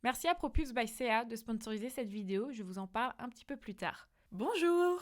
Merci à Propulse by CA de sponsoriser cette vidéo, je vous en parle un petit peu plus tard. Bonjour!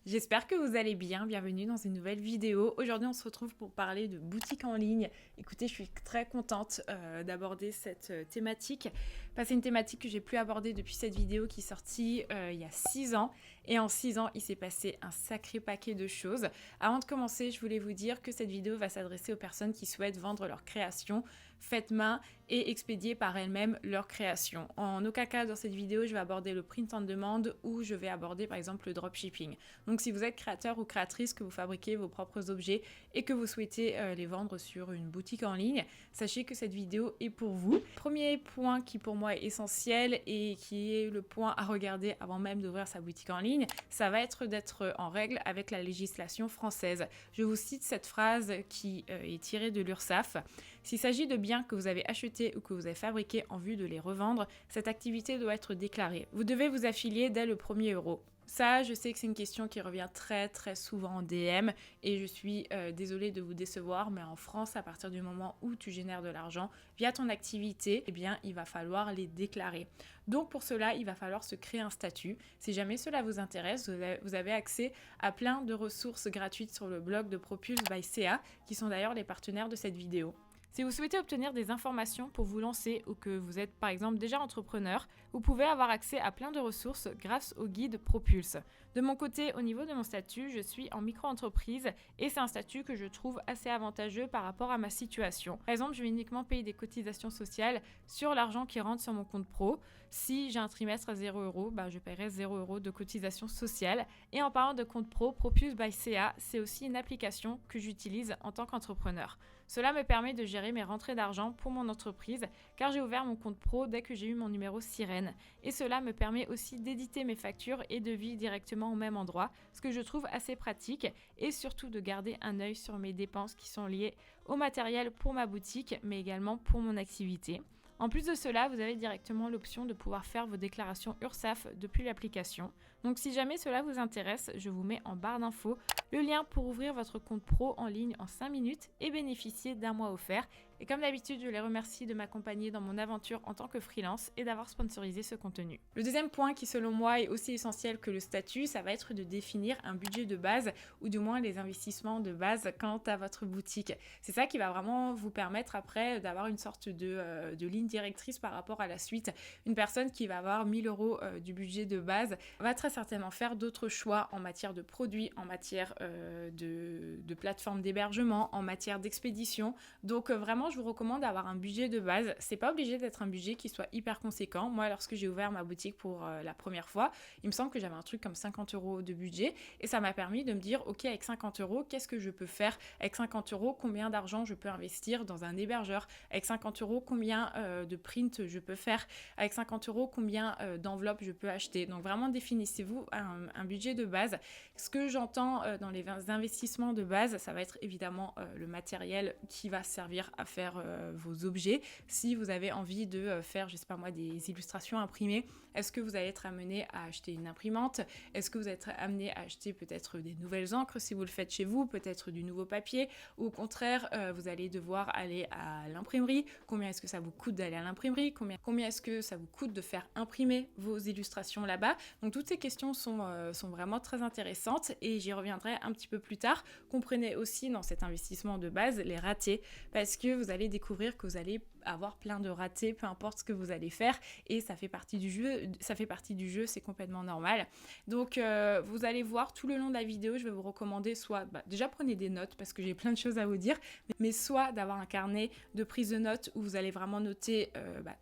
J'espère que vous allez bien, bienvenue dans une nouvelle vidéo. Aujourd'hui on se retrouve pour parler de boutique en ligne. Écoutez, je suis très contente d'aborder cette thématique, parce que c'est une thématique que j'ai plus abordée depuis cette vidéo qui est sortie il y a 6 ans. Et en 6 ans, il s'est passé un sacré paquet de choses. Avant de commencer, je voulais vous dire que cette vidéo va s'adresser aux personnes qui souhaitent vendre leur création faites main et expédier par elles-mêmes leur création. En aucun cas dans cette vidéo, je vais aborder le print on demand ou je vais aborder par exemple le dropshipping. Donc si vous êtes créateur ou créatrice, que vous fabriquez vos propres objets et que vous souhaitez les vendre sur une boutique en ligne, sachez que cette vidéo est pour vous. Premier point qui pour moi est essentiel et qui est le point à regarder avant même d'ouvrir sa boutique en ligne, ça va être d'être en règle avec la législation française. Je vous cite cette phrase qui est tirée de l'URSSAF. S'il s'agit de biens que vous avez achetés ou que vous avez fabriqués en vue de les revendre, cette activité doit être déclarée. Vous devez vous affilier dès le premier euro. Ça, je sais que c'est une question qui revient très souvent en DM et je suis désolée de vous décevoir, mais en France, à partir du moment où tu génères de l'argent via ton activité, eh bien, il va falloir les déclarer. Donc pour cela, il va falloir se créer un statut. Si jamais cela vous intéresse, vous avez accès à plein de ressources gratuites sur le blog de Propulse by CA, qui sont d'ailleurs les partenaires de cette vidéo. Si vous souhaitez obtenir des informations pour vous lancer ou que vous êtes par exemple déjà entrepreneur, vous pouvez avoir accès à plein de ressources grâce au guide Propulse. De mon côté, au niveau de mon statut, je suis en micro-entreprise et c'est un statut que je trouve assez avantageux par rapport à ma situation. Par exemple, je vais uniquement payer des cotisations sociales sur l'argent qui rentre sur mon compte pro. Si j'ai un trimestre à 0 €, je paierai 0 € de cotisation sociale. Et en parlant de compte pro, Propulse by CA, c'est aussi une application que j'utilise en tant qu'entrepreneur. Cela me permet de gérer mes rentrées d'argent pour mon entreprise car j'ai ouvert mon compte pro dès que j'ai eu mon numéro sirène et cela me permet aussi d'éditer mes factures et devis directement au même endroit, ce que je trouve assez pratique et surtout de garder un œil sur mes dépenses qui sont liées au matériel pour ma boutique mais également pour mon activité. En plus de cela, vous avez directement l'option de pouvoir faire vos déclarations URSSAF depuis l'application. Donc si jamais cela vous intéresse, je vous mets en barre d'infos le lien pour ouvrir votre compte pro en ligne en 5 minutes et bénéficier d'un mois offert. Et comme d'habitude, je les remercie de m'accompagner dans mon aventure en tant que freelance et d'avoir sponsorisé ce contenu. Le deuxième point qui selon moi est aussi essentiel que le statut, ça va être de définir un budget de base ou du moins les investissements de base quant à votre boutique. C'est ça qui va vraiment vous permettre après d'avoir une sorte de ligne directrice par rapport à la suite. Une personne qui va avoir 1 000 € du budget de base va très certainement faire d'autres choix en matière de produits, en matière de plateforme d'hébergement, en matière d'expédition. Donc vraiment, je vous recommande d'avoir un budget de base. C'est pas obligé d'être un budget qui soit hyper conséquent. Moi, lorsque j'ai ouvert ma boutique pour la première fois, il me semble que j'avais un truc comme 50 € de budget et ça m'a permis de me dire, ok, avec 50 €, qu'est-ce que je peux faire? Avec 50 €, combien d'argent je peux investir dans un hébergeur? Avec 50 €, combien de print je peux faire? Avec 50 €, combien d'enveloppes je peux acheter? Donc vraiment, définissez-vous un budget de base. Ce que j'entends dans les investissements de base, ça va être évidemment le matériel qui va servir à faire vos objets. Si vous avez envie de faire, je sais pas moi, des illustrations imprimées, est-ce que vous allez être amené à acheter une imprimante? Est-ce que vous êtes amené à acheter peut-être des nouvelles encres si vous le faites chez vous, peut-être du nouveau papier? Ou au contraire, vous allez devoir aller à l'imprimerie. Combien est-ce que ça vous coûte d'aller à l'imprimerie? Combien est-ce que ça vous coûte de faire imprimer vos illustrations là-bas? Donc toutes ces questions sont vraiment très intéressantes et j'y reviendrai un petit peu plus tard. Comprenez aussi dans cet investissement de base les ratés parce que vous allez découvrir que vous allez avoir plein de ratés, peu importe ce que vous allez faire et ça fait partie du jeu, c'est complètement normal. Donc vous allez voir tout le long de la vidéo, je vais vous recommander soit, déjà prenez des notes parce que j'ai plein de choses à vous dire, mais soit d'avoir un carnet de prise de notes où vous allez vraiment noter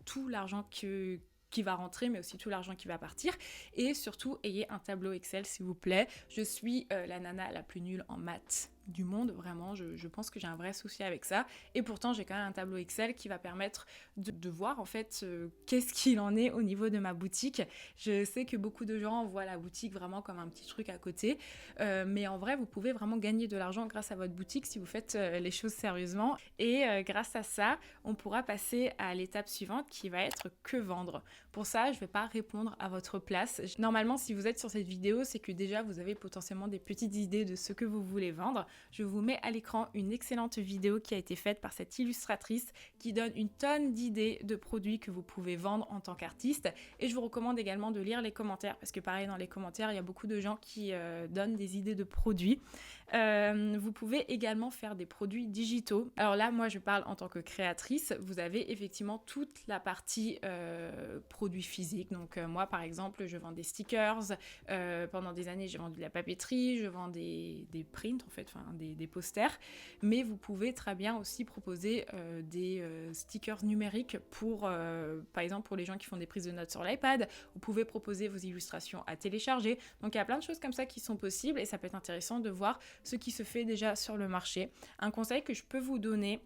tout l'argent qui va rentrer, mais aussi tout l'argent qui va partir. Et surtout, ayez un tableau Excel, s'il vous plaît. Je suis la nana la plus nulle en maths du monde, vraiment, je pense que j'ai un vrai souci avec ça, et pourtant j'ai quand même un tableau Excel qui va permettre de voir en fait qu'est-ce qu'il en est au niveau de ma boutique. Je sais que beaucoup de gens voient la boutique vraiment comme un petit truc à côté, mais en vrai vous pouvez vraiment gagner de l'argent grâce à votre boutique si vous faites les choses sérieusement, et grâce à ça, on pourra passer à l'étape suivante qui va être que vendre. Pour ça, je vais pas répondre à votre place. Normalement, si vous êtes sur cette vidéo, c'est que déjà vous avez potentiellement des petites idées de ce que vous voulez vendre. je vous mets à l'écran une excellente vidéo qui a été faite par cette illustratrice qui donne une tonne d'idées de produits que vous pouvez vendre en tant qu'artiste. Et je vous recommande également de lire les commentaires parce que pareil, dans les commentaires, il y a beaucoup de gens qui donnent des idées de produits. Vous pouvez également faire des produits digitaux. Alors là, moi, je parle en tant que créatrice. Vous avez effectivement toute la partie produits physiques. Donc moi, par exemple, je vends des stickers. Pendant des années, j'ai vendu de la papeterie. Je vends des prints, en fait, enfin des posters. Mais vous pouvez très bien aussi proposer des stickers numériques pour, par exemple, pour les gens qui font des prises de notes sur l'iPad. Vous pouvez proposer vos illustrations à télécharger. Donc il y a plein de choses comme ça qui sont possibles et ça peut être intéressant de voir ce qui se fait déjà sur le marché. Un conseil que je peux vous donner,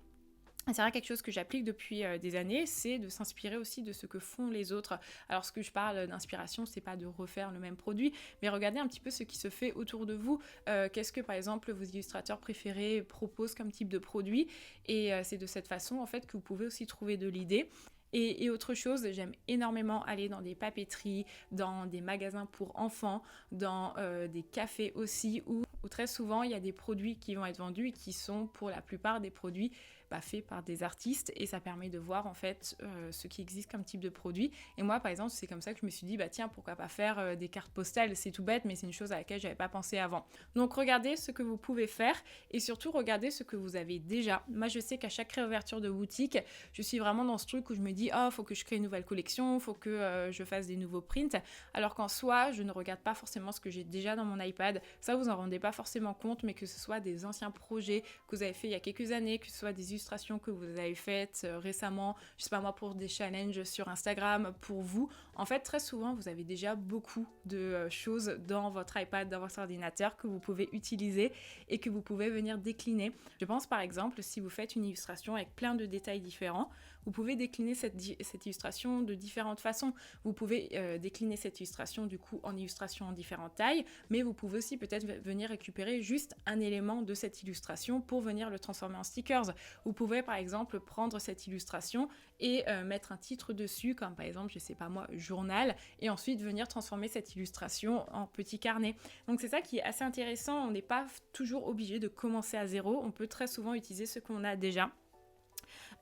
c'est vrai, quelque chose que j'applique depuis des années, c'est de s'inspirer aussi de ce que font les autres. Alors ce que je parle d'inspiration, c'est pas de refaire le même produit, mais regardez un petit peu ce qui se fait autour de vous. Qu'est-ce que par exemple vos illustrateurs préférés proposent comme type de produit, et c'est de cette façon en fait que vous pouvez aussi trouver de l'idée. Et autre chose, j'aime énormément aller dans des papeteries, dans des magasins pour enfants, dans des cafés aussi, où très souvent il y a des produits qui vont être vendus et qui sont pour la plupart des produits faits par des artistes, et ça permet de voir en fait ce qui existe comme type de produit. Et moi par exemple, c'est comme ça que je me suis dit tiens, pourquoi pas faire des cartes postales. C'est tout bête, mais c'est une chose à laquelle j'avais pas pensé avant. Donc regardez ce que vous pouvez faire et surtout regardez ce que vous avez déjà. Moi je sais qu'à chaque réouverture de boutique, je suis vraiment dans ce truc où je me dis faut que je crée une nouvelle collection, faut que je fasse des nouveaux prints, alors qu'en soi je ne regarde pas forcément ce que j'ai déjà dans mon iPad. Ça, vous en rendez pas forcément compte, mais que ce soit des anciens projets que vous avez fait il y a quelques années, que ce soit des illustrations que vous avez faites récemment, je sais pas moi, pour des challenges sur Instagram, pour vous, en fait très souvent vous avez déjà beaucoup de choses dans votre iPad, dans votre ordinateur que vous pouvez utiliser et que vous pouvez venir décliner. Je pense par exemple, si vous faites une illustration avec plein de détails différents, vous pouvez décliner cette illustration de différentes façons. Vous pouvez décliner cette illustration du coup en illustration en différentes tailles, mais vous pouvez aussi peut-être venir récupérer juste un élément de cette illustration pour venir le transformer en stickers. Vous pouvez par exemple prendre cette illustration et mettre un titre dessus, comme par exemple, je sais pas moi, journal, et ensuite venir transformer cette illustration en petit carnet. Donc c'est ça qui est assez intéressant, on n'est pas toujours obligé de commencer à zéro, on peut très souvent utiliser ce qu'on a déjà.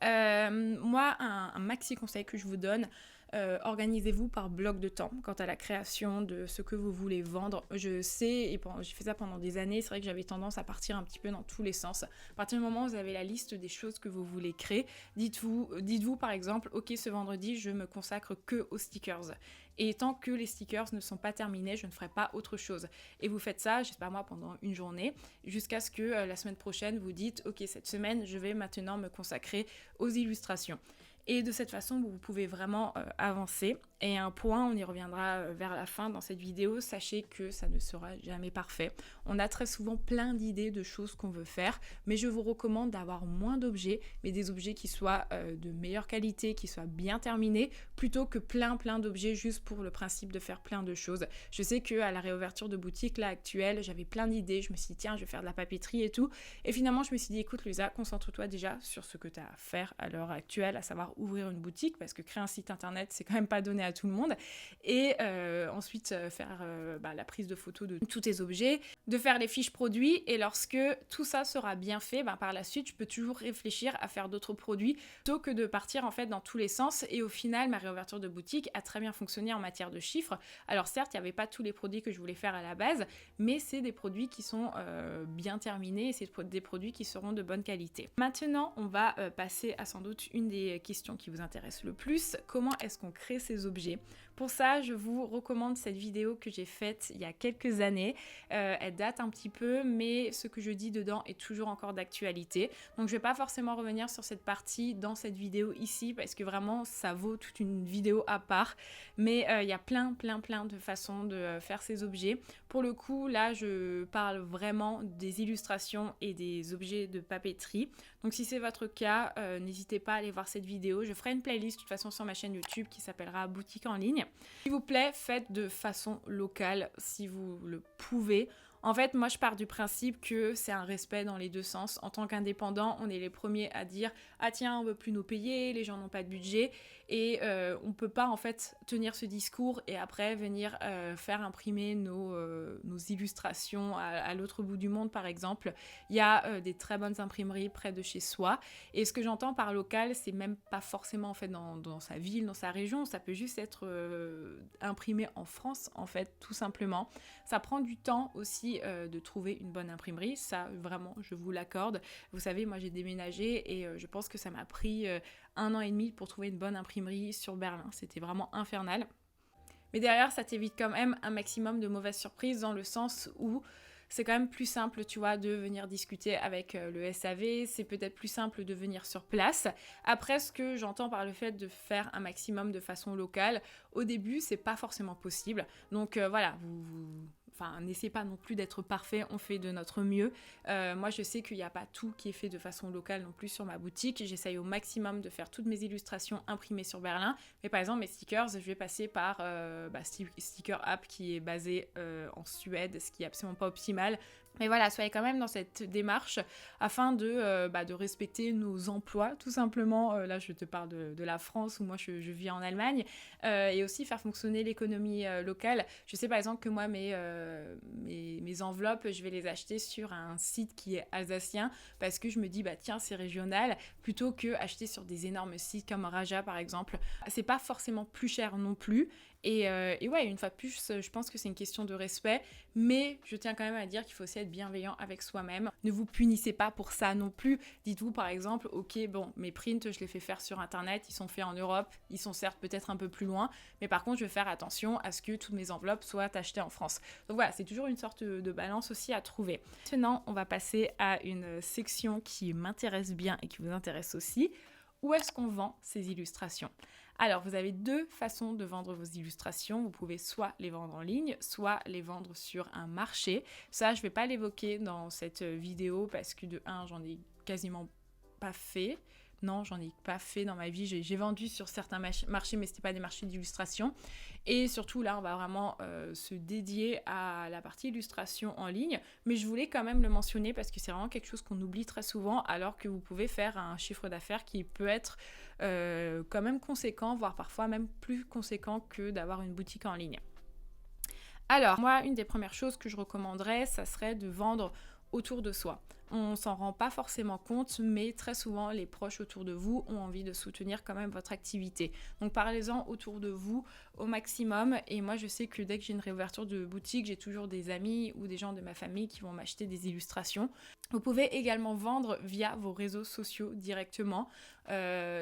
Moi, un maxi conseil que je vous donne, organisez-vous par bloc de temps quant à la création de ce que vous voulez vendre. Je sais, et j'ai fait ça pendant des années, c'est vrai que j'avais tendance à partir un petit peu dans tous les sens. À partir du moment où vous avez la liste des choses que vous voulez créer, dites-vous par exemple, ok, ce vendredi je me consacre que aux stickers. Et tant que les stickers ne sont pas terminés, je ne ferai pas autre chose. Et vous faites ça, je sais pas moi, pendant une journée, jusqu'à ce que la semaine prochaine, vous dites, ok, cette semaine, je vais maintenant me consacrer aux illustrations. Et de cette façon, vous pouvez vraiment avancer. Et un point, on y reviendra vers la fin dans cette vidéo, sachez que ça ne sera jamais parfait. On a très souvent plein d'idées de choses qu'on veut faire, mais je vous recommande d'avoir moins d'objets, mais des objets qui soient de meilleure qualité, qui soient bien terminés, plutôt que plein d'objets juste pour le principe de faire plein de choses. Je sais qu'à la réouverture de boutique là actuelle, j'avais plein d'idées, je me suis dit tiens, je vais faire de la papeterie et tout. Et finalement, je me suis dit écoute Luisa, concentre-toi déjà sur ce que tu as à faire à l'heure actuelle, à savoir ouvrir une boutique, parce que créer un site internet, c'est quand même pas donné à tout le monde, et ensuite faire la prise de photos de tous tes objets, de faire les fiches produits, et lorsque tout ça sera bien fait, par la suite je peux toujours réfléchir à faire d'autres produits plutôt que de partir en fait dans tous les sens. Et au final, ma réouverture de boutique a très bien fonctionné en matière de chiffres. Alors certes, il n'y avait pas tous les produits que je voulais faire à la base, mais c'est des produits qui sont bien terminés, et c'est des produits qui seront de bonne qualité. Maintenant, on va passer à sans doute une des questions qui vous intéresse le plus. Comment est-ce qu'on crée ces objets? Pour ça, je vous recommande cette vidéo que j'ai faite il y a quelques années. Elle date un petit peu, mais ce que je dis dedans est toujours encore d'actualité. Donc je vais pas forcément revenir sur cette partie dans cette vidéo ici, parce que vraiment ça vaut toute une vidéo à part. Mais il y a plein de façons de faire ces objets. Pour le coup, là je parle vraiment des illustrations et des objets de papeterie. Donc si c'est votre cas, n'hésitez pas à aller voir cette vidéo. Je ferai une playlist de toute façon sur ma chaîne YouTube qui s'appellera Boutique en ligne. S'il vous plaît, faites de façon locale si vous le pouvez. En fait, moi, je pars du principe que c'est un respect dans les deux sens. En tant qu'indépendant, on est les premiers à dire « Ah tiens, on veut plus nous payer, les gens n'ont pas de budget ». Et on peut pas, en fait, tenir ce discours et après venir faire imprimer nos illustrations à l'autre bout du monde, par exemple. Il y a des très bonnes imprimeries près de chez soi. Et ce que j'entends par local, c'est même pas forcément, en fait, dans sa ville, dans sa région. Ça peut juste être imprimé en France, en fait, tout simplement. Ça prend du temps aussi de trouver une bonne imprimerie, ça vraiment je vous l'accorde. Vous savez, moi j'ai déménagé et je pense que ça m'a pris 1 an et demi pour trouver une bonne imprimerie sur Berlin, c'était vraiment infernal. Mais derrière ça t'évite quand même un maximum de mauvaises surprises dans le sens où c'est quand même plus simple, tu vois, de venir discuter avec le SAV, c'est peut-être plus simple de venir sur place. Après, ce que j'entends par le fait de faire un maximum de façon locale, au début, c'est pas forcément possible. Donc voilà, Enfin, n'essayez pas non plus d'être parfait, on fait de notre mieux. Moi, je sais qu'il n'y a pas tout qui est fait de façon locale non plus sur ma boutique. J'essaye au maximum de faire toutes mes illustrations imprimées sur Berlin. Mais par exemple, mes stickers, je vais passer par Sticker App qui est basé en Suède, ce qui est absolument pas optimal. Mais voilà, soyez quand même dans cette démarche afin de respecter nos emplois, tout simplement. Là, je te parle de la France où moi, je vis en Allemagne. Et aussi faire fonctionner l'économie locale. Je sais par exemple que moi, mes enveloppes, je vais les acheter sur un site qui est alsacien parce que je me dis, bah tiens, c'est régional, plutôt que acheter sur des énormes sites comme Raja, par exemple. C'est pas forcément plus cher non plus. Et ouais, une fois de plus, je pense que c'est une question de respect, mais je tiens quand même à dire qu'il faut aussi être bienveillant avec soi-même. Ne vous punissez pas pour ça non plus. Dites-vous par exemple, ok, bon, mes prints, je les fais faire sur Internet, ils sont faits en Europe, ils sont certes peut-être un peu plus loin, mais par contre, je vais faire attention à ce que toutes mes enveloppes soient achetées en France. Donc voilà, c'est toujours une sorte de balance aussi à trouver. Maintenant, on va passer à une section qui m'intéresse bien et qui vous intéresse aussi. Où est-ce qu'on vend ces illustrations ? Alors, vous avez deux façons de vendre vos illustrations. Vous pouvez soit les vendre en ligne, soit les vendre sur un marché. Ça, je ne vais pas l'évoquer dans cette vidéo parce que de un, j'en ai quasiment pas fait. Non, j'en ai pas fait dans ma vie. J'ai vendu sur certains marchés, mais ce n'était pas des marchés d'illustration. Et surtout, là, on va vraiment se dédier à la partie illustration en ligne. Mais je voulais quand même le mentionner parce que c'est vraiment quelque chose qu'on oublie très souvent, alors que vous pouvez faire un chiffre d'affaires qui peut être quand même conséquent, voire parfois même plus conséquent que d'avoir une boutique en ligne. Alors, moi, une des premières choses que je recommanderais, ça serait de vendre autour de soi. On s'en rend pas forcément compte, mais très souvent, les proches autour de vous ont envie de soutenir quand même votre activité. Donc parlez-en autour de vous au maximum. Et moi, je sais que dès que j'ai une réouverture de boutique, j'ai toujours des amis ou des gens de ma famille qui vont m'acheter des illustrations. Vous pouvez également vendre via vos réseaux sociaux directement.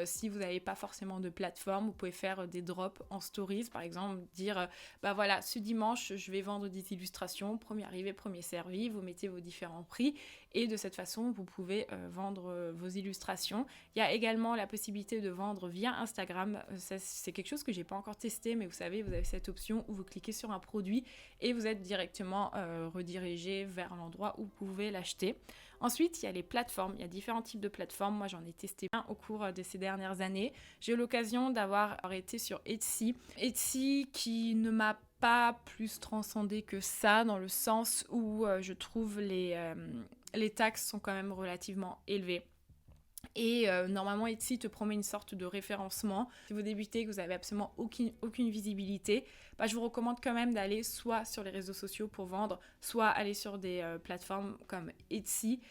Si vous n'avez pas forcément de plateforme, vous pouvez faire des drops en stories, par exemple, dire bah voilà, ce dimanche, je vais vendre des illustrations, premier arrivé, premier servi, vous mettez vos différents prix et de cette façon, vous pouvez vendre vos illustrations. Il y a également la possibilité de vendre via Instagram. Ça, c'est quelque chose que j'ai pas encore testé, mais vous savez, vous avez cette option où vous cliquez sur un produit et vous êtes directement redirigé vers l'endroit où vous pouvez l'acheter. Ensuite, il y a les plateformes. Il y a différents types de plateformes. Moi, j'en ai testé un au cours de ces dernières années. J'ai eu l'occasion d'avoir été sur Etsy. Etsy qui ne m'a pas plus transcendé que ça, dans le sens où je trouve les taxes sont quand même relativement élevées. Et normalement, Etsy te promet une sorte de référencement. Si vous débutez et que vous n'avez absolument aucune visibilité, je vous recommande quand même d'aller soit sur les réseaux sociaux pour vendre, soit aller sur des plateformes comme Etsy,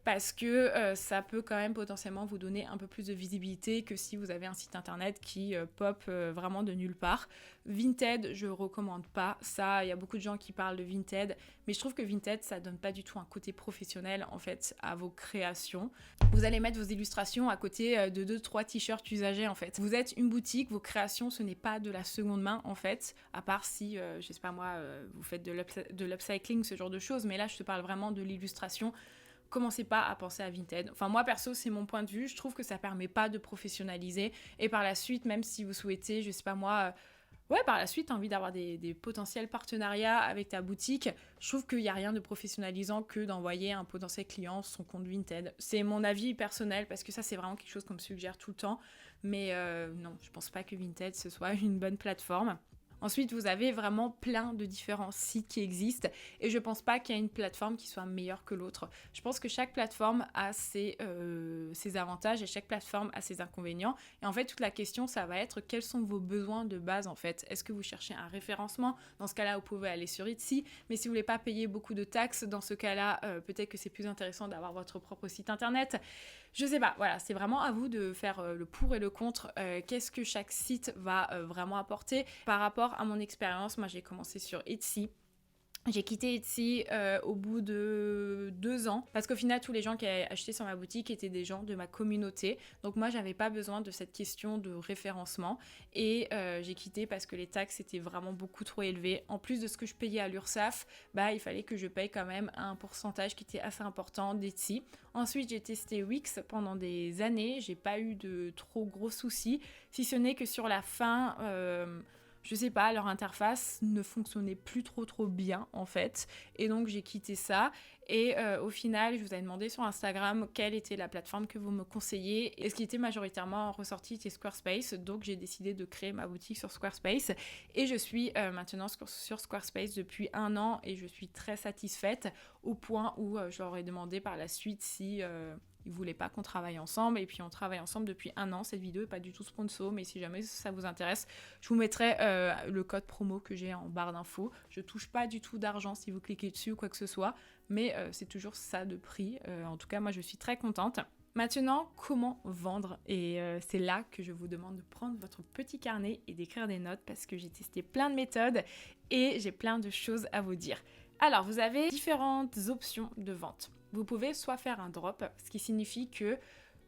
parce que ça peut quand même potentiellement vous donner un peu plus de visibilité que si vous avez un site internet qui pop vraiment de nulle part. Vinted, je recommande pas. Ça, il y a beaucoup de gens qui parlent de Vinted, mais je trouve que Vinted, ça donne pas du tout un côté professionnel en fait à vos créations. Vous allez mettre vos illustrations à côté de 2-3 t-shirts usagés en fait. Vous êtes une boutique, vos créations, ce n'est pas de la seconde main en fait, à part si, je sais pas moi, vous faites de l'upcycling, ce genre de choses, mais là, je te parle vraiment de l'illustration. Commencez pas à penser à Vinted. Enfin, moi, perso, c'est mon point de vue. Je trouve que ça permet pas de professionnaliser. Et par la suite, même si vous souhaitez, je sais pas moi, par la suite, t'as envie d'avoir des potentiels partenariats avec ta boutique, je trouve qu'il n'y a rien de professionnalisant que d'envoyer un potentiel client son compte Vinted. C'est mon avis personnel, parce que ça, c'est vraiment quelque chose qu'on me suggère tout le temps. Mais non, je pense pas que Vinted, ce soit une bonne plateforme. Ensuite, vous avez vraiment plein de différents sites qui existent et je pense pas qu'il y ait une plateforme qui soit meilleure que l'autre. Je pense que chaque plateforme a ses avantages et chaque plateforme a ses inconvénients. Et en fait, toute la question, ça va être quels sont vos besoins de base en fait. Est-ce que vous cherchez un référencement? Dans ce cas-là, vous pouvez aller sur Etsy. Mais si vous voulez pas payer beaucoup de taxes, dans ce cas-là, peut-être que c'est plus intéressant d'avoir votre propre site internet. Je sais pas, voilà, c'est vraiment à vous de faire le pour et le contre. Qu'est-ce que chaque site va vraiment apporter. Par rapport à mon expérience, moi j'ai commencé sur Etsy. J'ai quitté Etsy au bout de 2 ans parce qu'au final tous les gens qui avaient acheté sur ma boutique étaient des gens de ma communauté, donc moi j'avais pas besoin de cette question de référencement et j'ai quitté parce que les taxes étaient vraiment beaucoup trop élevées. En plus de ce que je payais à l'URSSAF, il fallait que je paye quand même un pourcentage qui était assez important d'Etsy. Ensuite j'ai testé Wix pendant des années, j'ai pas eu de trop gros soucis, si ce n'est que sur la fin je sais pas, leur interface ne fonctionnait plus trop bien en fait. Et donc j'ai quitté ça. Et au final, je vous avais demandé sur Instagram quelle était la plateforme que vous me conseillez. Et ce qui était majoritairement ressorti était Squarespace. Donc j'ai décidé de créer ma boutique sur Squarespace. Et je suis maintenant sur Squarespace depuis 1 an et je suis très satisfaite au point où je leur ai demandé par la suite si... ils voulaient pas qu'on travaille ensemble et puis on travaille ensemble depuis 1 an. Cette vidéo est pas du tout sponsor, mais si jamais ça vous intéresse, je vous mettrai le code promo que j'ai en barre d'infos. Je touche pas du tout d'argent si vous cliquez dessus ou quoi que ce soit, mais c'est toujours ça de prix. En tout cas, moi je suis très contente. Maintenant, comment vendre? Et c'est là que je vous demande de prendre votre petit carnet et d'écrire des notes parce que j'ai testé plein de méthodes et j'ai plein de choses à vous dire. Alors, vous avez différentes options de vente. Vous pouvez soit faire un drop, ce qui signifie que,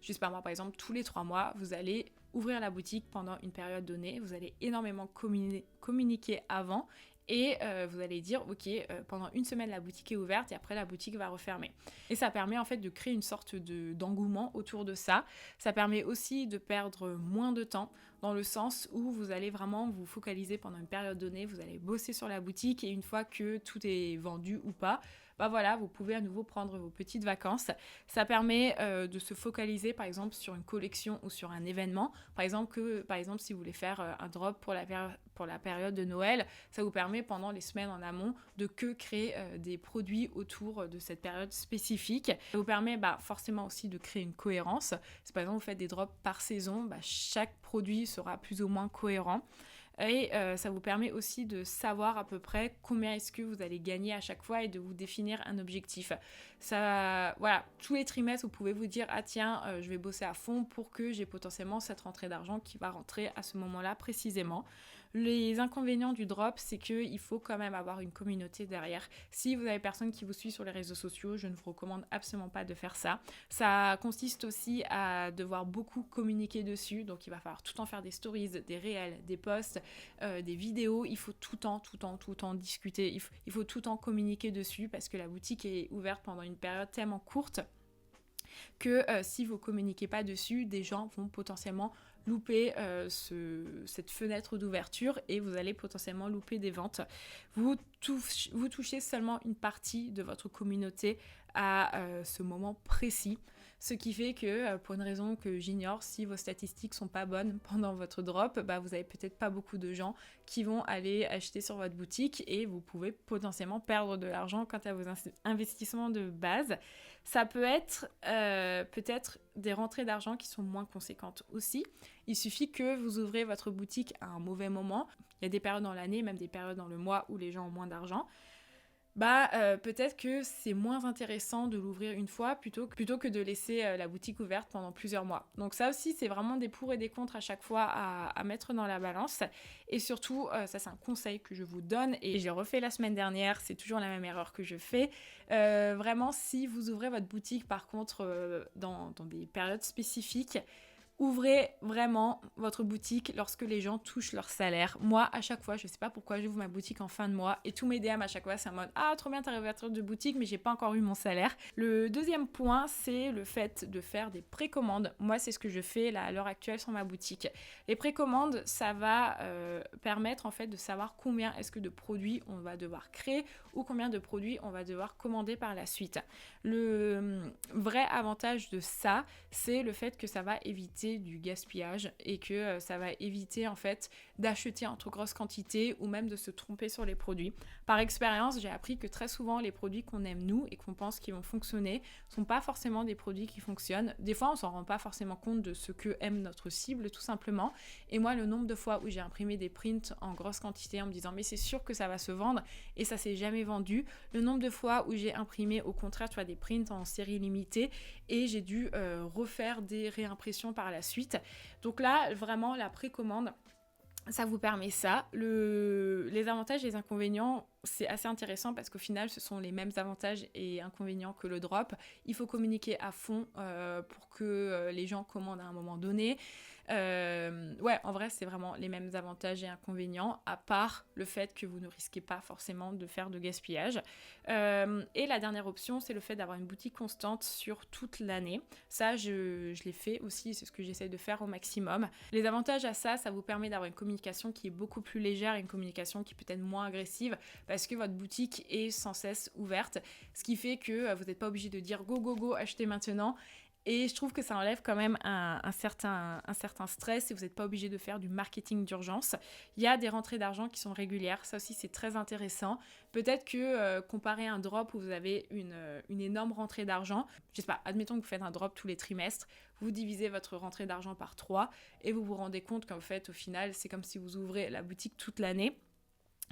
je sais pas moi par exemple, tous les 3 mois, vous allez ouvrir la boutique pendant une période donnée, vous allez énormément communiquer avant et vous allez dire ok, pendant 1 semaine la boutique est ouverte et après la boutique va refermer. Et ça permet en fait de créer une sorte d'engouement autour de ça. Ça permet aussi de perdre moins de temps dans le sens où vous allez vraiment vous focaliser pendant une période donnée, vous allez bosser sur la boutique et une fois que tout est vendu ou pas, voilà, vous pouvez à nouveau prendre vos petites vacances. Ça permet de se focaliser par exemple sur une collection ou sur un événement. Par exemple, si vous voulez faire un drop pour la période de Noël, ça vous permet pendant les semaines en amont de créer des produits autour de cette période spécifique. Ça vous permet forcément aussi de créer une cohérence. Si par exemple vous faites des drops par saison, chaque produit sera plus ou moins cohérent. Et ça vous permet aussi de savoir à peu près combien est-ce que vous allez gagner à chaque fois et de vous définir un objectif. Ça, voilà, tous les trimestres, vous pouvez vous dire « Ah tiens, je vais bosser à fond pour que j'ai potentiellement cette rentrée d'argent qui va rentrer à ce moment-là précisément. » Les inconvénients du drop, c'est qu'il faut quand même avoir une communauté derrière. Si vous avez personne qui vous suit sur les réseaux sociaux, je ne vous recommande absolument pas de faire ça. Ça consiste aussi à devoir beaucoup communiquer dessus, donc il va falloir tout le temps faire des stories, des réels, des posts, des vidéos. Il faut tout le temps discuter, il faut tout le temps communiquer dessus parce que la boutique est ouverte pendant une période tellement courte que si vous communiquez pas dessus, des gens vont potentiellement louper cette fenêtre d'ouverture et vous allez potentiellement louper des ventes. Vous touchez seulement une partie de votre communauté à ce moment précis. Ce qui fait que, pour une raison que j'ignore, si vos statistiques sont pas bonnes pendant votre drop, vous avez peut-être pas beaucoup de gens qui vont aller acheter sur votre boutique et vous pouvez potentiellement perdre de l'argent quant à vos investissements de base. Ça peut être peut-être des rentrées d'argent qui sont moins conséquentes aussi. Il suffit que vous ouvrez votre boutique à un mauvais moment. Il y a des périodes dans l'année, même des périodes dans le mois où les gens ont moins d'argent. Peut-être que c'est moins intéressant de l'ouvrir une fois plutôt que de laisser la boutique ouverte pendant plusieurs mois. Donc ça aussi, c'est vraiment des pour et des contre à chaque fois à mettre dans la balance. Et surtout, ça c'est un conseil que je vous donne et j'ai refait la semaine dernière, c'est toujours la même erreur que je fais. Vraiment, si vous ouvrez votre boutique par contre dans des périodes spécifiques, ouvrez vraiment votre boutique lorsque les gens touchent leur salaire. Moi, à chaque fois, je sais pas pourquoi j'ouvre ma boutique en fin de mois et tous mes DM à chaque fois, c'est en mode « Ah, trop bien ta réouverture de boutique, mais j'ai pas encore eu mon salaire. » Le deuxième point, c'est le fait de faire des précommandes. Moi, c'est ce que je fais là à l'heure actuelle sur ma boutique. Les précommandes, ça va permettre en fait de savoir combien est-ce que de produits on va devoir créer ou combien de produits on va devoir commander par la suite. Le vrai avantage de ça, c'est le fait que ça va éviter éviter du gaspillage et que ça va éviter en fait d'acheter en trop grosse quantité ou même de se tromper sur les produits. Par expérience, j'ai appris que très souvent les produits qu'on aime nous et qu'on pense qu'ils vont fonctionner sont pas forcément des produits qui fonctionnent. Des fois, on s'en rend pas forcément compte de ce que aime notre cible tout simplement. Et moi, le nombre de fois où j'ai imprimé des prints en grosse quantité en me disant mais c'est sûr que ça va se vendre et ça s'est jamais vendu. Le nombre de fois où j'ai imprimé au contraire tu vois, des prints en série limitée et j'ai dû refaire des réimpressions par la suite. Donc là, vraiment, la précommande, ça vous permet ça. Les avantages et les inconvénients, c'est assez intéressant parce qu'au final, ce sont les mêmes avantages et inconvénients que le drop. Il faut communiquer à fond pour que les gens commandent à un moment donné. Ouais, en vrai, c'est vraiment les mêmes avantages et inconvénients, à part le fait que vous ne risquez pas forcément de faire de gaspillage. Et la dernière option, c'est le fait d'avoir une boutique constante sur toute l'année. Ça, je l'ai fait aussi, c'est ce que j'essaie de faire au maximum. Les avantages à ça, ça vous permet d'avoir une communication qui est beaucoup plus légère, une communication qui peut être moins agressive, parce que votre boutique est sans cesse ouverte, ce qui fait que vous n'êtes pas obligé de dire go, go, go, achetez maintenant. Et je trouve que ça enlève quand même un certain stress et vous n'êtes pas obligé de faire du marketing d'urgence. Il y a des rentrées d'argent qui sont régulières, ça aussi c'est très intéressant. Peut-être que comparé à un drop où vous avez une énorme rentrée d'argent, je sais pas, admettons que vous faites un drop tous les trimestres, vous divisez votre rentrée d'argent par 3 et vous vous rendez compte qu'en fait au final c'est comme si vous ouvrez la boutique toute l'année.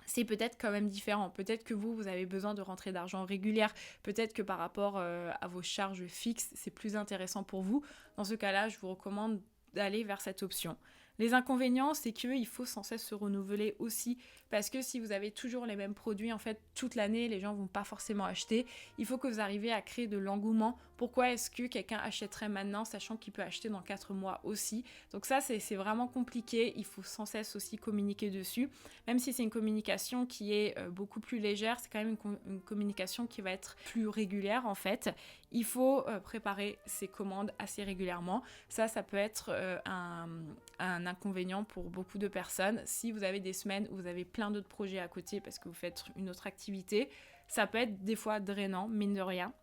C'est peut-être quand même différent. Peut-être que vous avez besoin de rentrées d'argent régulières. Peut-être que par rapport à vos charges fixes, c'est plus intéressant pour vous. Dans ce cas-là, je vous recommande d'aller vers cette option. Les inconvénients, c'est qu'il faut sans cesse se renouveler aussi, parce que si vous avez toujours les mêmes produits, en fait, toute l'année, les gens vont pas forcément acheter. Il faut que vous arriviez à créer de l'engouement. Pourquoi est-ce que quelqu'un achèterait maintenant, sachant qu'il peut acheter dans 4 mois aussi? Donc ça, c'est vraiment compliqué. Il faut sans cesse aussi communiquer dessus. Même si c'est une communication qui est beaucoup plus légère, c'est quand même une communication qui va être plus régulière, en fait. Il faut préparer ses commandes assez régulièrement. Ça peut être un inconvénient pour beaucoup de personnes. Si vous avez des semaines où vous avez plein d'autres projets à côté parce que vous faites une autre activité, ça peut être des fois drainant, mine de rien.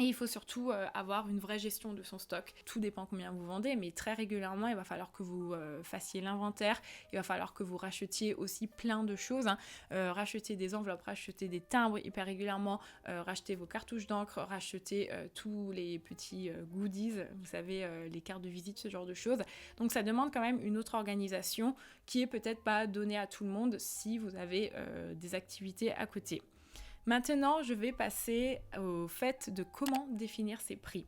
Et il faut surtout avoir une vraie gestion de son stock. Tout dépend combien vous vendez, mais très régulièrement, il va falloir que vous fassiez l'inventaire. Il va falloir que vous rachetiez aussi plein de choses. Racheter des enveloppes, racheter des timbres hyper régulièrement, racheter vos cartouches d'encre, racheter tous les petits goodies, vous savez, les cartes de visite, ce genre de choses. Donc ça demande quand même une autre organisation qui est peut-être pas donnée à tout le monde si vous avez des activités à côté. Maintenant, je vais passer au fait de comment définir ses prix.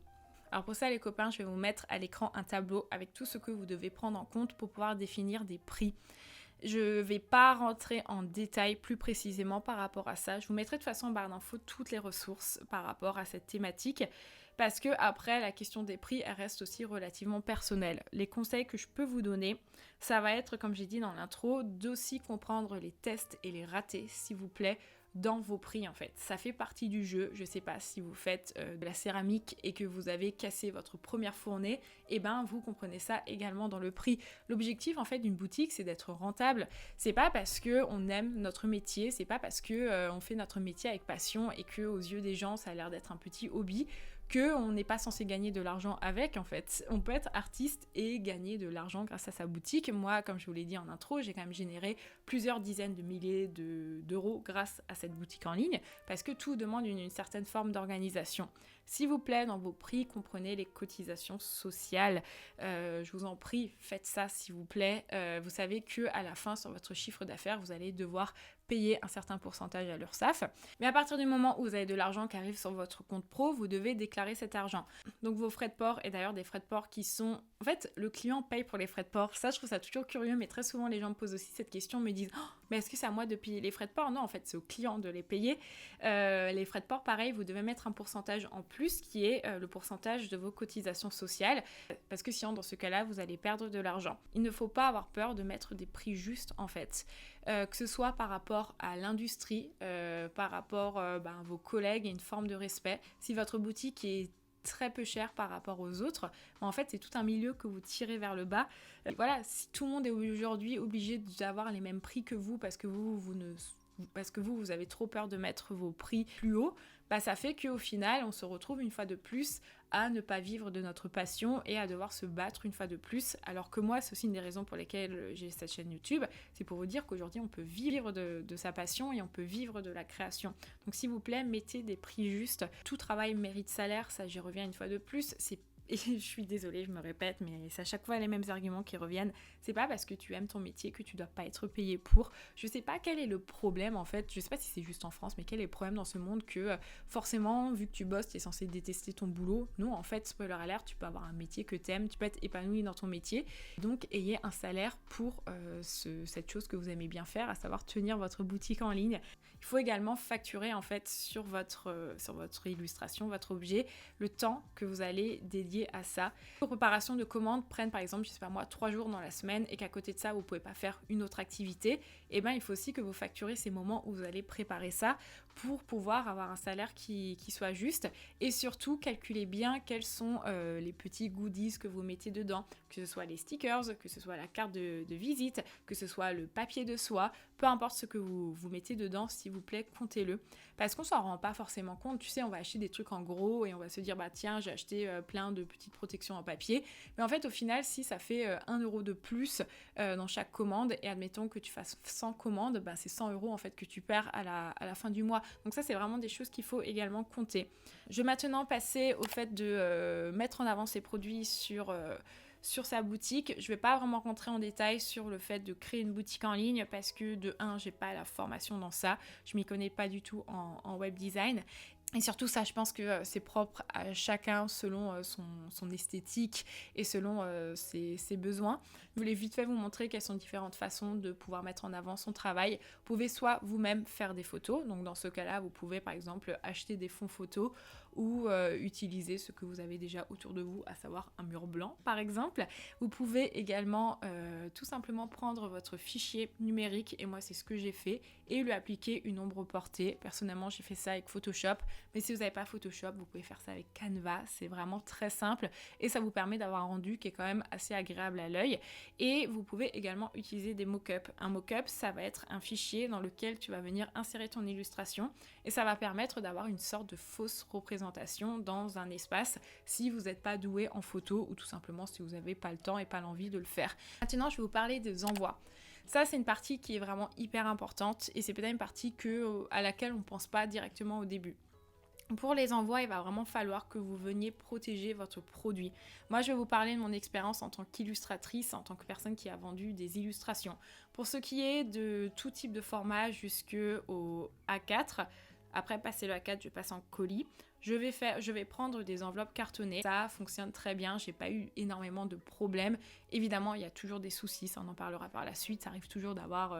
Alors pour ça, les copains, je vais vous mettre à l'écran un tableau avec tout ce que vous devez prendre en compte pour pouvoir définir des prix. Je ne vais pas rentrer en détail plus précisément par rapport à ça. Je vous mettrai de toute façon en barre d'infos toutes les ressources par rapport à cette thématique. Parce que après, la question des prix, elle reste aussi relativement personnelle. Les conseils que je peux vous donner, ça va être, comme j'ai dit dans l'intro, d'aussi comprendre les tests et les ratés, s'il vous plaît, dans vos prix en fait. Ça fait partie du jeu. Je sais pas si vous faites de la céramique et que vous avez cassé votre première fournée, et ben vous comprenez ça également dans le prix. L'objectif en fait d'une boutique, c'est d'être rentable. C'est pas parce que on aime notre métier, c'est pas parce que on fait notre métier avec passion et que aux yeux des gens ça a l'air d'être un petit hobby qu'on n'est pas censé gagner de l'argent avec, en fait. On peut être artiste et gagner de l'argent grâce à sa boutique. Moi, comme je vous l'ai dit en intro, j'ai quand même généré plusieurs dizaines de milliers d'euros grâce à cette boutique en ligne, parce que tout demande une certaine forme d'organisation. S'il vous plaît, dans vos prix, comprenez les cotisations sociales. Je vous en prie, faites ça, s'il vous plaît. Vous savez qu'à la fin, sur votre chiffre d'affaires, vous allez devoir payer un certain pourcentage à l'URSSAF. Mais à partir du moment où vous avez de l'argent qui arrive sur votre compte pro, vous devez déclarer cet argent. Donc vos frais de port, et d'ailleurs des frais de port qui sont... En fait, le client paye pour les frais de port. Ça, je trouve ça toujours curieux, mais très souvent les gens me posent aussi cette question, me disent oh, mais est-ce que c'est à moi de payer les frais de port? Non, en fait, c'est au client de les payer. Les frais de port, pareil, vous devez mettre un pourcentage en plus qui est le pourcentage de vos cotisations sociales, parce que sinon, dans ce cas-là, vous allez perdre de l'argent. Il ne faut pas avoir peur de mettre des prix justes, en fait. Que ce soit par rapport à l'industrie, par rapport à vos collègues, et une forme de respect. Si votre boutique est très peu chère par rapport aux autres, en fait c'est tout un milieu que vous tirez vers le bas. Voilà, si tout le monde est aujourd'hui obligé d'avoir les mêmes prix que vous parce que vous ne parce que vous avez trop peur de mettre vos prix plus haut, bah ça fait qu'au final, on se retrouve une fois de plus à ne pas vivre de notre passion et à devoir se battre une fois de plus. Alors que moi, c'est aussi une des raisons pour lesquelles j'ai cette chaîne YouTube, c'est pour vous dire qu'aujourd'hui, on peut vivre de sa passion et on peut vivre de la création. Donc s'il vous plaît, mettez des prix justes. Tout travail mérite salaire, ça j'y reviens une fois de plus, et je suis désolée, je me répète, mais c'est à chaque fois les mêmes arguments qui reviennent. C'est pas parce que tu aimes ton métier que tu dois pas être payé pour. Je sais pas quel est le problème en fait, je sais pas si c'est juste en France, mais quel est le problème dans ce monde que forcément, vu que tu bosses, tu es censé détester ton boulot. Non, en fait, spoiler alert, tu peux avoir un métier que tu aimes, tu peux être épanoui dans ton métier. Donc, ayez un salaire pour cette chose que vous aimez bien faire, à savoir tenir votre boutique en ligne. Il faut également facturer en fait sur votre illustration, votre objet, le temps que vous allez dédier à ça. Vos préparations de commandes prennent par exemple, je sais pas moi, 3 jours dans la semaine et qu'à côté de ça, vous pouvez pas faire une autre activité, et ben il faut aussi que vous facturez ces moments où vous allez préparer ça pour pouvoir avoir un salaire qui soit juste, et surtout calculez bien quels sont les petits goodies que vous mettez dedans, que ce soit les stickers, que ce soit la carte de visite, que ce soit le papier de soie, peu importe ce que vous mettez dedans, s'il vous plaît, comptez-le. Parce qu'on s'en rend pas forcément compte, tu sais, on va acheter des trucs en gros et on va se dire, bah tiens, j'ai acheté plein de petites protections en papier. Mais en fait, au final, si ça fait 1 euro de plus dans chaque commande, et admettons que tu fasses 100 commandes, bah c'est 100 euros en fait que tu perds à la fin du mois. Donc ça, c'est vraiment des choses qu'il faut également compter. Je vais maintenant passer au fait de mettre en avant ces produits sur sa boutique. Je vais pas vraiment rentrer en détail sur le fait de créer une boutique en ligne parce que de 1, j'ai pas la formation dans ça, je m'y connais pas du tout en web design. Et surtout ça, je pense que c'est propre à chacun selon son esthétique et selon ses besoins. Je voulais vite fait vous montrer quelles sont différentes façons de pouvoir mettre en avant son travail. Vous pouvez soit vous-même faire des photos, donc dans ce cas-là, vous pouvez par exemple acheter des fonds photos ou utiliser ce que vous avez déjà autour de vous, à savoir un mur blanc par exemple. Vous pouvez également tout simplement prendre votre fichier numérique, et moi c'est ce que j'ai fait, et lui appliquer une ombre portée. Personnellement, j'ai fait ça avec Photoshop. Mais si vous n'avez pas Photoshop, vous pouvez faire ça avec Canva, c'est vraiment très simple et ça vous permet d'avoir un rendu qui est quand même assez agréable à l'œil. Et vous pouvez également utiliser des mock-ups. Un mock-up, ça va être un fichier dans lequel tu vas venir insérer ton illustration et ça va permettre d'avoir une sorte de fausse représentation dans un espace si vous n'êtes pas doué en photo ou tout simplement si vous n'avez pas le temps et pas l'envie de le faire. Maintenant, je vais vous parler des envois. Ça, c'est une partie qui est vraiment hyper importante et c'est peut-être une partie à laquelle on ne pense pas directement au début. Pour les envois, il va vraiment falloir que vous veniez protéger votre produit. Moi, je vais vous parler de mon expérience en tant qu'illustratrice, en tant que personne qui a vendu des illustrations. Pour ce qui est de tout type de format jusqu'au A4, après passer le A4, je passe en colis. Je vais prendre des enveloppes cartonnées. Ça fonctionne très bien, j'ai pas eu énormément de problèmes. Évidemment, il y a toujours des soucis, ça on en parlera par la suite. Ça arrive toujours d'avoir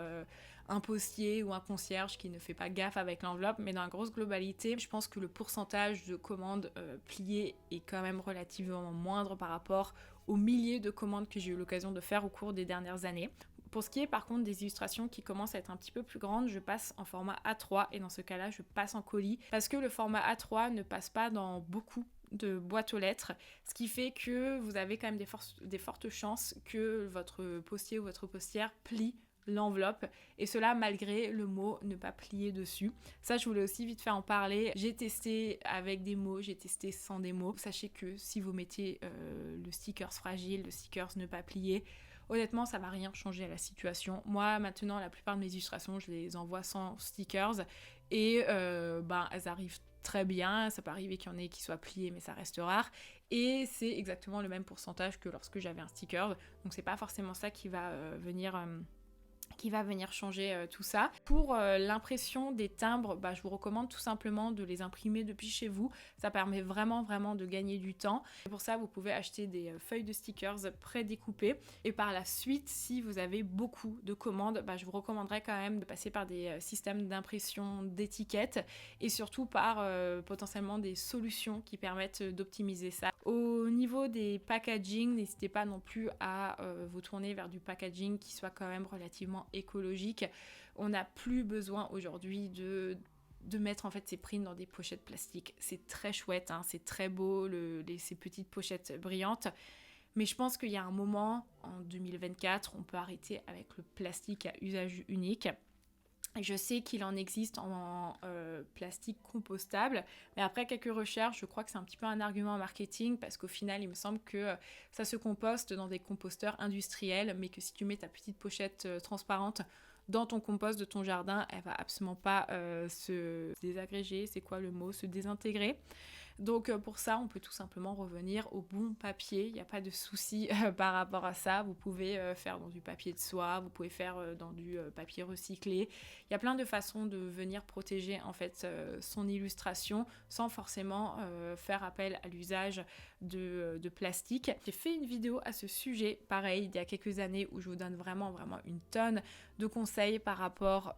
un postier ou un concierge qui ne fait pas gaffe avec l'enveloppe, mais dans la grosse globalité, je pense que le pourcentage de commandes pliées est quand même relativement moindre par rapport aux milliers de commandes que j'ai eu l'occasion de faire au cours des dernières années. Pour ce qui est par contre des illustrations qui commencent à être un petit peu plus grandes, je passe en format A3 et dans ce cas-là, je passe en colis parce que le format A3 ne passe pas dans beaucoup de boîtes aux lettres, ce qui fait que vous avez quand même des fortes chances que votre postier ou votre postière plie l'enveloppe, et cela malgré le mot ne pas plier dessus. Ça, je voulais aussi vite faire en parler. J'ai testé avec des mots, j'ai testé sans des mots. Sachez que si vous mettez le stickers fragile, le stickers ne pas plier, honnêtement, ça va rien changer à la situation. Moi, maintenant, la plupart de mes illustrations, je les envoie sans stickers et elles arrivent très bien. Ça peut arriver qu'il y en ait qui soient pliés, mais ça reste rare. Et c'est exactement le même pourcentage que lorsque j'avais un sticker. Donc, c'est pas forcément ça qui va venir changer tout ça. Pour l'impression des timbres, je vous recommande tout simplement de les imprimer depuis chez vous. Ça permet vraiment de gagner du temps. Et pour ça, vous pouvez acheter des feuilles de stickers prédécoupées. Et par la suite, si vous avez beaucoup de commandes, je vous recommanderais quand même de passer par des systèmes d'impression d'étiquettes et surtout par potentiellement des solutions qui permettent d'optimiser ça. Au niveau des packaging, n'hésitez pas non plus à vous tourner vers du packaging qui soit quand même relativement écologique. On n'a plus besoin aujourd'hui de mettre en fait ces prints dans des pochettes plastiques. C'est très chouette, hein, c'est très beau, ces petites pochettes brillantes. Mais je pense qu'il y a un moment, en 2024, on peut arrêter avec le plastique à usage unique. Je sais qu'il en existe en plastique compostable, mais après quelques recherches, je crois que c'est un petit peu un argument marketing parce qu'au final, il me semble que ça se composte dans des composteurs industriels, mais que si tu mets ta petite pochette transparente dans ton compost de ton jardin, elle va absolument pas se désagréger, c'est quoi le mot, se désintégrer. Donc pour ça, on peut tout simplement revenir au bon papier. Il n'y a pas de souci par rapport à ça. Vous pouvez faire dans du papier de soie, vous pouvez faire dans du papier recyclé. Il y a plein de façons de venir protéger en fait son illustration sans forcément faire appel à l'usage de plastique. J'ai fait une vidéo à ce sujet, pareil, il y a quelques années où je vous donne vraiment une tonne de conseils par rapport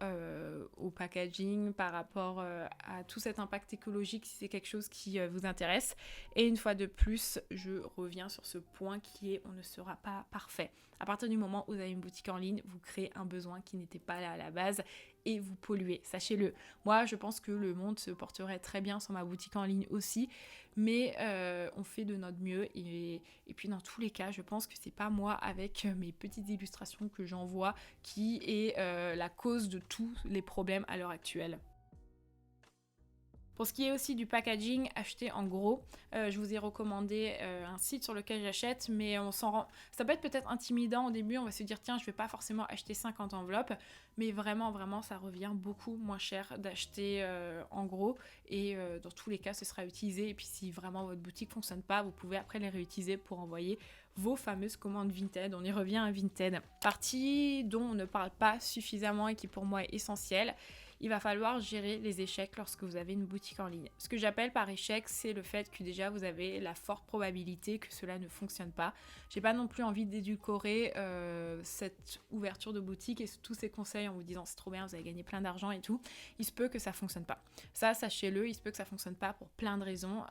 au packaging, par rapport à tout cet impact écologique si c'est quelque chose qui vous intéresse. Et une fois de plus, je reviens sur ce point qui est on ne sera pas parfait. À partir du moment où vous avez une boutique en ligne, vous créez un besoin qui n'était pas là à la base et vous polluez, sachez-le. Moi, je pense que le monde se porterait très bien sans ma boutique en ligne aussi, mais on fait de notre mieux et puis dans tous les cas, je pense que c'est pas moi avec mes petites illustrations que j'envoie qui est la cause de tous les problèmes à l'heure actuelle. Pour ce qui est aussi du packaging, acheter en gros, je vous ai recommandé un site sur lequel j'achète, mais on s'en rend... ça peut être peut-être intimidant au début, on va se dire tiens, je vais pas forcément acheter 50 enveloppes, mais vraiment, ça revient beaucoup moins cher d'acheter en gros, et dans tous les cas, ce sera utilisé, et puis si vraiment votre boutique fonctionne pas, vous pouvez après les réutiliser pour envoyer vos fameuses commandes Vinted. On y revient à Vinted. Partie dont on ne parle pas suffisamment et qui pour moi est essentielle. Il va falloir gérer les échecs lorsque vous avez une boutique en ligne. Ce que j'appelle par échec, c'est le fait que déjà vous avez la forte probabilité que cela ne fonctionne pas. J'ai pas non plus envie d'édulcorer cette ouverture de boutique et tous ces conseils en vous disant c'est trop bien, vous allez gagner plein d'argent et tout. Il se peut que ça fonctionne pas. Ça, sachez-le, il se peut que ça fonctionne pas pour plein de raisons.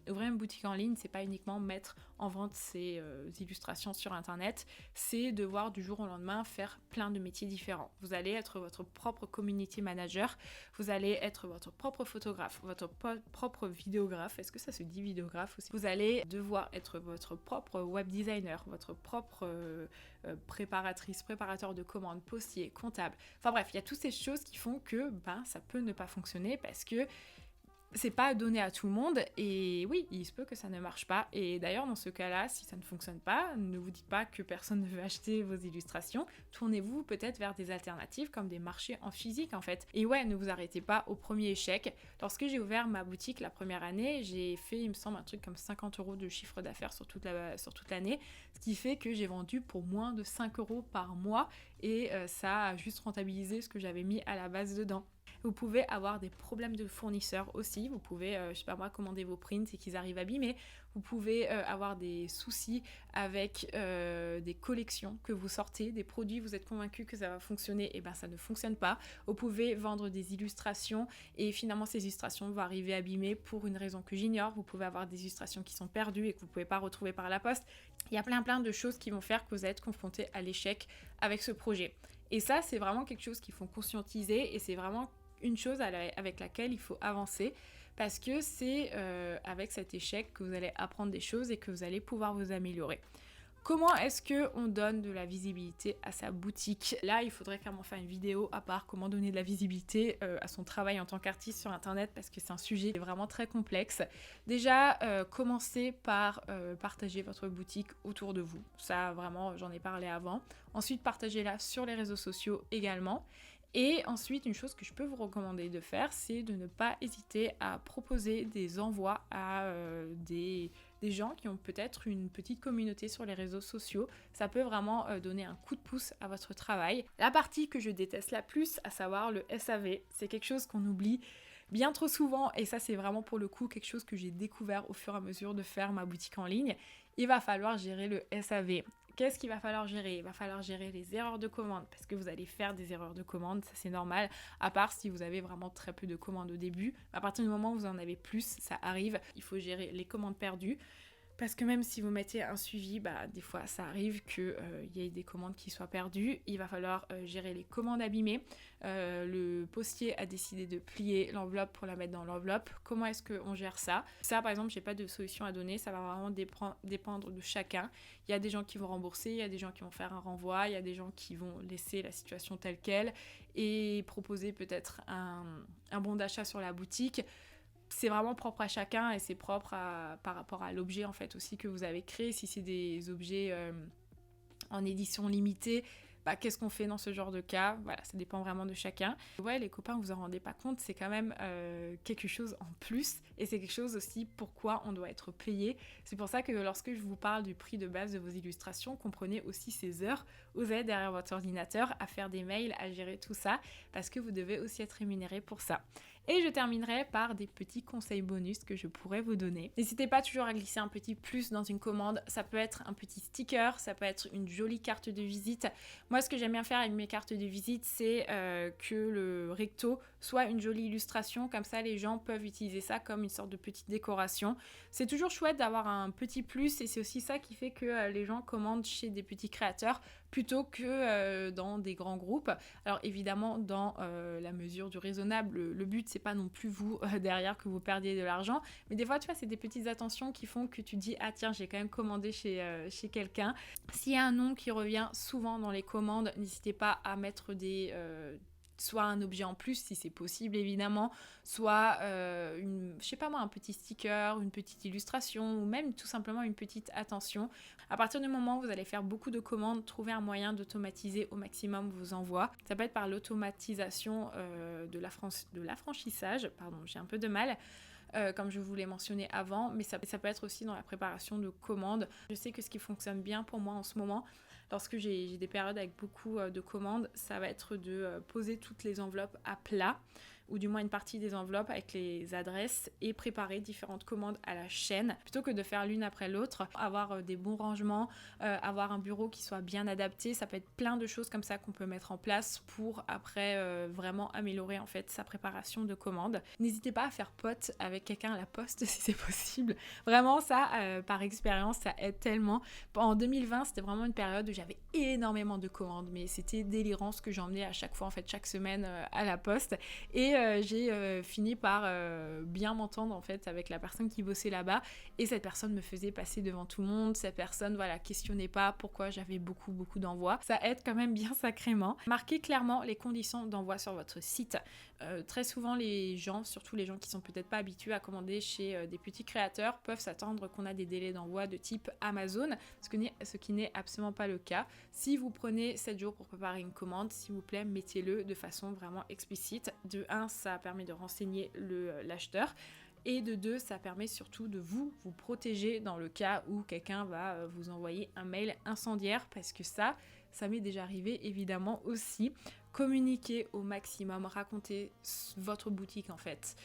Ouvrir une boutique en ligne, c'est pas uniquement mettre en vente ses illustrations sur internet, c'est devoir du jour au lendemain faire plein de métiers différents. Vous allez être votre propre community manager, vous allez être votre propre photographe, votre propre vidéographe, est-ce que ça se dit vidéographe aussi? Vous allez devoir être votre propre web designer, votre propre préparateur de commandes, postier, comptable. Enfin bref, il y a toutes ces choses qui font que ça peut ne pas fonctionner parce que c'est pas donné à tout le monde et oui, il se peut que ça ne marche pas. Et d'ailleurs, dans ce cas-là, si ça ne fonctionne pas, ne vous dites pas que personne ne veut acheter vos illustrations. Tournez-vous peut-être vers des alternatives comme des marchés en physique en fait. Et ouais, ne vous arrêtez pas au premier échec. Lorsque j'ai ouvert ma boutique la première année, j'ai fait, il me semble, un truc comme 50 € de chiffre d'affaires sur toute l'année, ce qui fait que j'ai vendu pour moins de 5 € par mois et ça a juste rentabilisé ce que j'avais mis à la base dedans. Vous pouvez avoir des problèmes de fournisseurs aussi. Vous pouvez, je sais pas moi, commander vos prints et qu'ils arrivent abîmés. Vous pouvez avoir des soucis avec des collections que vous sortez, des produits, vous êtes convaincu que ça va fonctionner, et ça ne fonctionne pas. Vous pouvez vendre des illustrations et finalement ces illustrations vont arriver abîmées pour une raison que j'ignore. Vous pouvez avoir des illustrations qui sont perdues et que vous ne pouvez pas retrouver par la poste. Il y a plein de choses qui vont faire que vous allez être confronté à l'échec avec ce projet. Et ça, c'est vraiment quelque chose qu'il faut conscientiser et c'est vraiment une chose avec laquelle il faut avancer parce que c'est avec cet échec que vous allez apprendre des choses et que vous allez pouvoir vous améliorer. Comment est-ce qu'on donne de la visibilité à sa boutique? Là, il faudrait clairement faire une vidéo à part comment donner de la visibilité à son travail en tant qu'artiste sur internet parce que c'est un sujet vraiment très complexe. Déjà, commencez par partager votre boutique autour de vous. Ça, vraiment, j'en ai parlé avant. Ensuite, partagez-la sur les réseaux sociaux également. Et ensuite, une chose que je peux vous recommander de faire, c'est de ne pas hésiter à proposer des envois à des gens qui ont peut-être une petite communauté sur les réseaux sociaux. Ça peut vraiment donner un coup de pouce à votre travail. La partie que je déteste la plus, à savoir le SAV, c'est quelque chose qu'on oublie bien trop souvent et ça c'est vraiment pour le coup quelque chose que j'ai découvert au fur et à mesure de faire ma boutique en ligne. Il va falloir gérer le SAV. Qu'est-ce qu'il va falloir gérer? Il va falloir gérer les erreurs de commande parce que vous allez faire des erreurs de commande, ça c'est normal, à part si vous avez vraiment très peu de commandes au début. À partir du moment où vous en avez plus, ça arrive, il faut gérer les commandes perdues. Parce que même si vous mettez un suivi, des fois ça arrive qu'il y ait des commandes qui soient perdues. Il va falloir gérer les commandes abîmées. Le postier a décidé de plier l'enveloppe pour la mettre dans l'enveloppe. Comment est-ce qu'on gère ça? Ça, par exemple, j'ai pas de solution à donner. Ça va vraiment dépendre de chacun. Il y a des gens qui vont rembourser, il y a des gens qui vont faire un renvoi, il y a des gens qui vont laisser la situation telle qu'elle et proposer peut-être un bon d'achat sur la boutique. C'est vraiment propre à chacun et c'est propre par rapport à l'objet en fait aussi que vous avez créé. Si c'est des objets en édition limitée, qu'est-ce qu'on fait dans ce genre de cas? Voilà, ça dépend vraiment de chacun. Ouais, les copains, vous en rendez pas compte, c'est quand même quelque chose en plus et c'est quelque chose aussi pourquoi on doit être payé. C'est pour ça que lorsque je vous parle du prix de base de vos illustrations, comprenez aussi ces heures où vous êtes derrière votre ordinateur à faire des mails, à gérer tout ça, parce que vous devez aussi être rémunéré pour ça. Et je terminerai par des petits conseils bonus que je pourrais vous donner. N'hésitez pas toujours à glisser un petit plus dans une commande. Ça peut être un petit sticker, ça peut être une jolie carte de visite. Moi, ce que j'aime bien faire avec mes cartes de visite, c'est que le recto soit une jolie illustration. Comme ça, les gens peuvent utiliser ça comme une sorte de petite décoration. C'est toujours chouette d'avoir un petit plus et c'est aussi ça qui fait que les gens commandent chez des petits créateurs plutôt que dans des grands groupes. Alors évidemment, dans la mesure du raisonnable, le but c'est pas non plus vous derrière que vous perdiez de l'argent, mais des fois tu vois c'est des petites attentions qui font que tu dis ah tiens j'ai quand même commandé chez quelqu'un. S'il y a un nom qui revient souvent dans les commandes, n'hésitez pas à mettre soit un objet en plus si c'est possible évidemment, soit un petit sticker, une petite illustration ou même tout simplement une petite attention. À partir du moment où vous allez faire beaucoup de commandes, trouvez un moyen d'automatiser au maximum vos envois. Ça peut être par l'automatisation de l'affranchissage, j'ai un peu de mal. Comme je vous l'ai mentionné avant, mais ça peut être aussi dans la préparation de commandes. Je sais que ce qui fonctionne bien pour moi en ce moment, lorsque j'ai des périodes avec beaucoup de commandes, ça va être de poser toutes les enveloppes à plat, ou du moins une partie des enveloppes avec les adresses et préparer différentes commandes à la chaîne plutôt que de faire l'une après l'autre. Avoir des bons rangements, avoir un bureau qui soit bien adapté, ça peut être plein de choses comme ça qu'on peut mettre en place pour après vraiment améliorer en fait sa préparation de commandes. N'hésitez pas à faire pote avec quelqu'un à la poste si c'est possible. Vraiment ça, par expérience, ça aide tellement. En 2020, c'était vraiment une période où j'avais énormément de commandes, mais c'était délirant ce que j'emmenais à chaque fois, en fait, chaque semaine à la poste. Et j'ai fini par bien m'entendre en fait avec la personne qui bossait là-bas et cette personne me faisait passer devant tout le monde, cette personne questionnait pas pourquoi j'avais beaucoup d'envois. Ça aide quand même bien sacrément. Marquez clairement les conditions d'envoi sur votre site. Très souvent les gens, surtout les gens qui sont peut-être pas habitués à commander chez des petits créateurs, peuvent s'attendre qu'on a des délais d'envoi de type Amazon, ce qui n'est absolument pas le cas. Si vous prenez 7 jours pour préparer une commande, s'il vous plaît, mettez-le de façon vraiment explicite. De 1, ça permet de renseigner l'acheteur. Et de 2, ça permet surtout de vous protéger dans le cas où quelqu'un va vous envoyer un mail incendiaire, parce que ça m'est déjà arrivé évidemment aussi. Communiquez au maximum, racontez votre boutique en fait.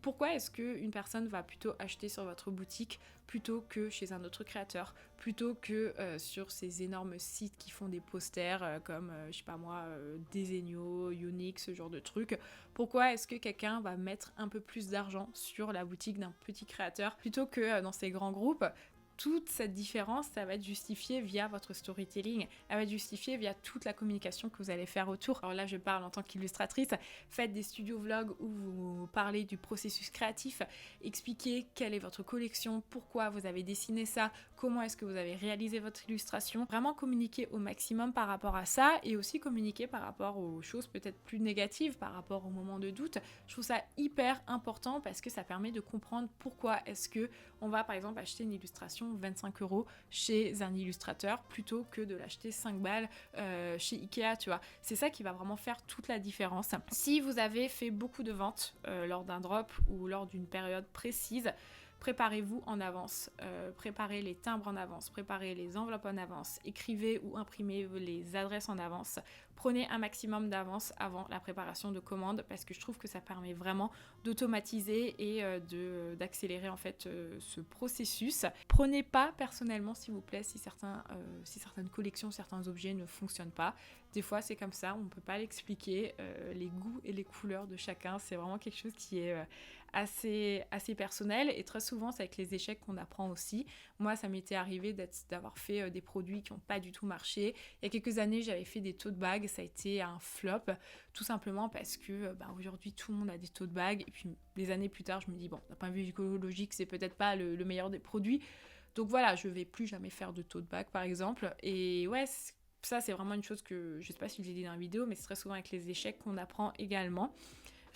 Pourquoi est-ce qu'une personne va plutôt acheter sur votre boutique plutôt que chez un autre créateur, plutôt que sur ces énormes sites qui font des posters comme, Desenio, Younique, ce genre de trucs. Pourquoi est-ce que quelqu'un va mettre un peu plus d'argent sur la boutique d'un petit créateur plutôt que dans ces grands groupes? Toute cette différence, ça va être justifié via votre storytelling, elle va être justifiée via toute la communication que vous allez faire autour. Alors là, je parle en tant qu'illustratrice, faites des studio vlogs où vous parlez du processus créatif, expliquez quelle est votre collection, pourquoi vous avez dessiné ça, comment est-ce que vous avez réalisé votre illustration. Vraiment communiquer au maximum par rapport à ça et aussi communiquer par rapport aux choses peut-être plus négatives, par rapport aux moments de doute. Je trouve ça hyper important parce que ça permet de comprendre pourquoi est-ce que on va par exemple acheter une illustration 25 € chez un illustrateur plutôt que de l'acheter 5 balles chez Ikea, tu vois. C'est ça qui va vraiment faire toute la différence. Si vous avez fait beaucoup de ventes lors d'un drop ou lors d'une période précise, préparez-vous en avance, préparez les timbres en avance, préparez les enveloppes en avance, écrivez ou imprimez les adresses en avance, prenez un maximum d'avance avant la préparation de commandes parce que je trouve que ça permet vraiment d'automatiser et d'accélérer en fait ce processus. Prenez pas personnellement s'il vous plaît si certaines collections, certains objets ne fonctionnent pas. Des fois c'est comme ça, on ne peut pas l'expliquer, les goûts et les couleurs de chacun, c'est vraiment quelque chose qui est assez personnel et très souvent c'est avec les échecs qu'on apprend aussi. Moi ça m'était arrivé d'avoir fait des produits qui n'ont pas du tout marché. Il y a quelques années j'avais fait des tote bags, ça a été un flop tout simplement parce que aujourd'hui tout le monde a des tote bags et puis des années plus tard je me dis bon d'un point de vue écologique c'est peut-être pas le meilleur des produits, donc voilà je vais plus jamais faire de tote bag par exemple. Et ouais ça c'est vraiment une chose que je sais pas si je l'ai dit dans la vidéo, mais c'est très souvent avec les échecs qu'on apprend également.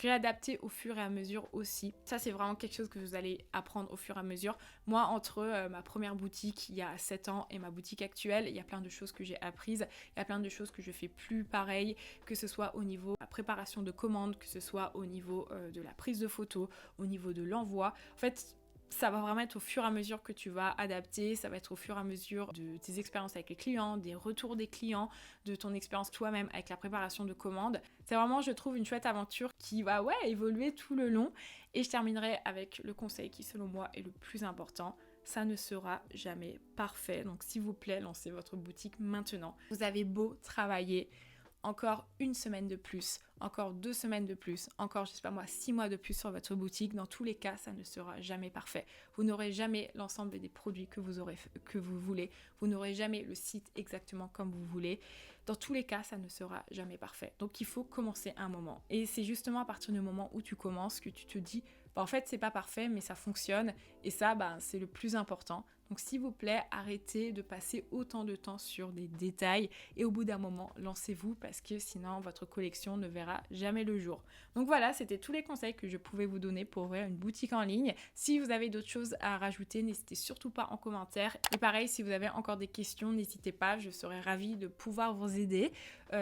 Réadapter au fur et à mesure aussi. Ça, c'est vraiment quelque chose que vous allez apprendre au fur et à mesure. Moi, entre ma première boutique il y a 7 ans et ma boutique actuelle, il y a plein de choses que j'ai apprises. Il y a plein de choses que je fais plus pareil, que ce soit au niveau de la préparation de commandes, que ce soit au niveau de la prise de photos, au niveau de l'envoi. En fait, ça va vraiment être au fur et à mesure que tu vas adapter, ça va être au fur et à mesure de tes expériences avec les clients, des retours des clients, de ton expérience toi-même avec la préparation de commandes. C'est vraiment, je trouve, une chouette aventure qui va évoluer tout le long. Et je terminerai avec le conseil qui, selon moi, est le plus important. Ça ne sera jamais parfait. Donc, s'il vous plaît, lancez votre boutique maintenant. Vous avez beau travailler encore une semaine de plus, encore 2 semaines de plus, encore, je sais pas moi, 6 mois de plus sur votre boutique. Dans tous les cas, ça ne sera jamais parfait. Vous n'aurez jamais l'ensemble des produits que vous voulez. Vous n'aurez jamais le site exactement comme vous voulez. Dans tous les cas, ça ne sera jamais parfait. Donc, il faut commencer un moment. Et c'est justement à partir du moment où tu commences que tu te dis, en fait, c'est pas parfait, mais ça fonctionne. Et ça, c'est le plus important. Donc, s'il vous plaît, arrêtez de passer autant de temps sur des détails et au bout d'un moment, lancez-vous parce que sinon, votre collection ne verra jamais le jour. Donc voilà, c'était tous les conseils que je pouvais vous donner pour ouvrir une boutique en ligne. Si vous avez d'autres choses à rajouter, n'hésitez surtout pas en commentaire. Et pareil, si vous avez encore des questions, n'hésitez pas, je serais ravie de pouvoir vous aider.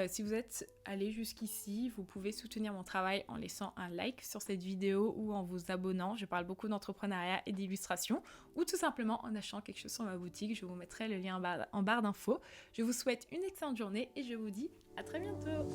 Si vous êtes allé jusqu'ici, vous pouvez soutenir mon travail en laissant un like sur cette vidéo ou en vous abonnant. Je parle beaucoup d'entrepreneuriat et d'illustration ou tout simplement en achetant quelque chose sur ma boutique. Je vous mettrai le lien en barre d'infos. Je vous souhaite une excellente journée et je vous dis à très bientôt.